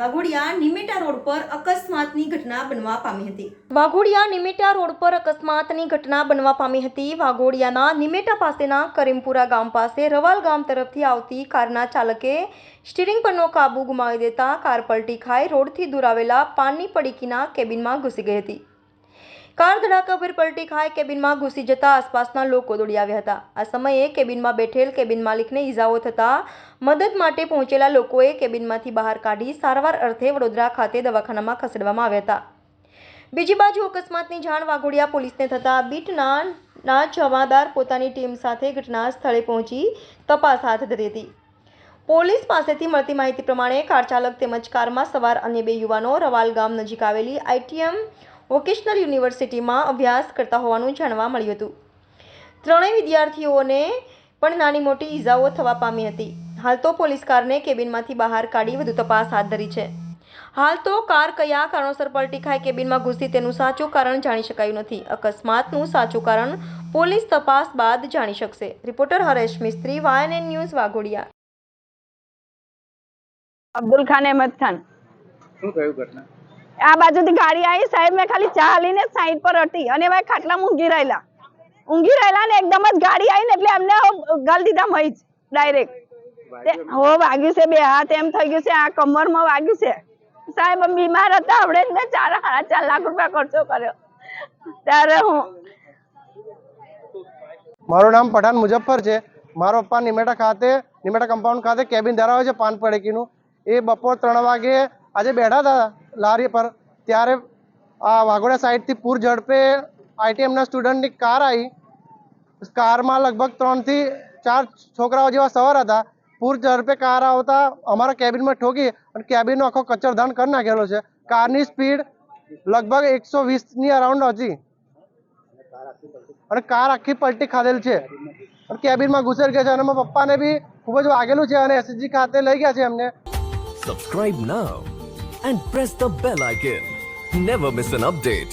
Waghodia Nimeta road પર અકસ્માતની ઘટના બનવા પામી હતી। વાઘોડિયા નિમેટા રોડ પર અકસ્માતની ઘટના બનવા પામી હતી। વાઘોડિયાના નિમેટા પાસેના કરીમપુરા ગામ પાસે રવાલ ગામ તરફથી આવતી કારના ચાલકે સ્ટીરિંગ પરનો કાબુ ગુમાવી દેતા કાર પલટી ખાઈ રોડથી દૂર આવેલા પાનની પડીકીના કેબિનમાં ઘૂસી ગઈ હતી। કાર ધડાકાભેર પલટી ખાઈ કેબિનમાં ઘૂસી જતા આસપાસના લોકો દોડી આવ્યા હતા। આ સમયે કેબિનમાં બેઠેલ કેબિન માલિકને ઈજાઓ થતા મદદ માટે પહોંચેલા લોકોએ કેબિનમાંથી બહાર કાઢી સારવાર અર્થે વડોદરા ખાતે દવાખાનામાં ખસેડવામાં આવ્યા હતા। બીજી બાજુ અકસ્માતની જાણ વાઘોડિયા પોલીસને થતાં બીટના જમાદાર પોતાની ટીમ સાથે ઘટના સ્થળે પહોંચી તપાસ હાથ ધરી હતી। પોલીસ પાસેથી મળતી માહિતી પ્રમાણે કાર ચાલક તેમજ કારમાં સવાર અન્ય બે યુવાનો રવાલ ગામ નજીક આવેલી ITM વોકેશનલ યુનિવર્સિટીમાં અભ્યાસ કરતા હોવાનું જાણવા મળ્યું હતું। ત્રણેય વિદ્યાર્થીઓને પણ નાની મોટી ઈજાઓ થવા પામી હતી। હાલ તો પોલીસ કારને કેબિનમાંથી બહાર કાઢી વધુ તપાસ હાથ ધરી છે। હાલ તો કાર કયા કારણોસર પલટી ખાઈ કેબિનમાં ઘૂસી તેનું સાચું કારણ જાણી શકાયું નથી। અકસ્માતનું સાચું કારણ પોલીસ તપાસ બાદ જાણી શકશે। રિપોર્ટર હરેશ મિસ્ત્રી, YNN ન્યૂઝ, વાઘોડિયા। અબ્દુલ ખાન અહેમદ ખાન। શું થયું ઘટના? આ બાજુથી ગાડી આવી સાહેબ, મેં ખાલી ચાલીને સાઈડ પર હતી અને મેં ખાટલામાં ઊંઘી રહેલા ને એકદમ જ ગાડી આવી ને એટલે એમને ગાલ દીધા મહી જ ડાયરેક્ટ હો વાગ્યું છે। બે હાથ એમ થઈ ગયું છે, આ કમરમાં વાગ્યું છે સાહેબ। બીમાર હતા, આવડે જ મેં 4.5 લાખ રૂપિયા ખર્ચો કર્યો ત્યારે હું। મારું નામ પઠાણ મુઝફ્ફર છે। મારો પપ્પા નિમેટા કમ્પાઉન્ડ ખાતે કેબિન ધરાવે છે પાન પડીકીનું। એ બપોર 3 વાગે આજે બેઠા હતા લારી પર, ત્યારે આ વાઘોડિયા સાઈડથી પૂર ઝડપે ITMના સ્ટુડન્ટની કાર આવી। કારમાં લગભગ 3 થી 4 છોકરાઓ જેવા સવાર હતા। પૂર ઝડપે કાર આવતા અમારા કેબિનમાં ઠોકી અને કેબિનનો આખો કચરધાન કરી નાખેલો છે। કારની સ્પીડ લગભગ 120ની અરાઉન્ડ હતી અને કાર આખી પલટી ખાધેલ છે અને કેબિનમાં ઘૂસેલ ગયા છે અને મારા પપ્પાને બી ખૂબ જ વાગેલું છે અને SSG ખાતે લઈ ગયા છે એમને। Subscribe now and press the bell icon. Never miss an update.